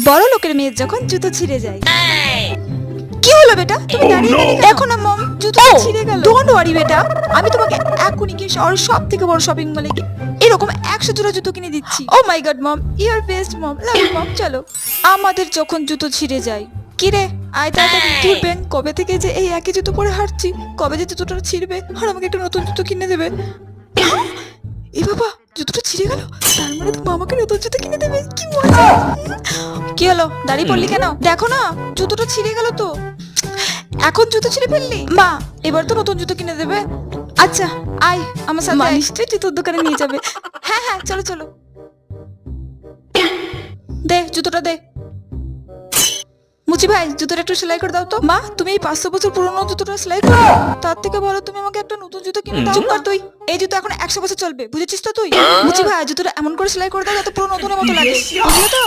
বড় লোকের মেয়ের যখন জুতো ছিঁড়ে যায়। কি হলো বেটা, তুমি দাঁড়িয়ে দাঁড়িয়ে দেখো না মম, জুতো ছিঁড়ে গেল। ডোন্ট ওয়ারি বেটা, আমি তোমাকে এখনই গিয়ে শহরের সব থেকে বড় শপিং মলে গিয়ে এরকম 100 জোড়া জুতো কিনে দিচ্ছি। Oh my god mom, you are best mom, love you mom. চলো। আমাদের যখন জুতো ছিঁড়ে যায়, কি রে আয় তাড়াতাড়ি, তুই ব্যাং কবে থেকে যে এই একই জুতো পরে হাঁটছি, কবে যে জুতোটা ছিঁড়বে আর আমাকে একটা নতুন জুতো কিনে দেবে। এ বাবা, জুতোটা ছিঁড়ে গেল, তার মানে তো মামাকে নতুন জুতো কিনে দেবে, কি মজা। কি হলো, দাঁড়িয়ে পড়লি কেন? দেখো না, জুতোটা ছিঁড়ে গেল তো। এখন জুতো ছিঁড়ে ফেললি? মা, এবার তো নতুন জুতো কিনে দেবে। আচ্ছা আয় আমার সাথে, নিশ্চয়ই জুতোর দোকানে নিয়ে যাবে। হ্যাঁ হ্যাঁ, চলো চলো। দে জুতোটা দে। মুচি ভাই, জুতোটা একটু সেলাই করে দাও তো। মা, তুমি এই 500 বছর পুরনো জুতোটা সেলাই করো, তার থেকে ভালো তুমি আমাকে একটা নতুন জুতো কিনে দাও। চুপ কর তুই, এই জুতো এখন 100 বছর চলবে, বুঝেছিস তো তুই? মুচি ভাই, জুতোটা এমন করে সেলাই করে দাও যাতে পুরো নতুনের মতো লাগে, বুঝলে তো?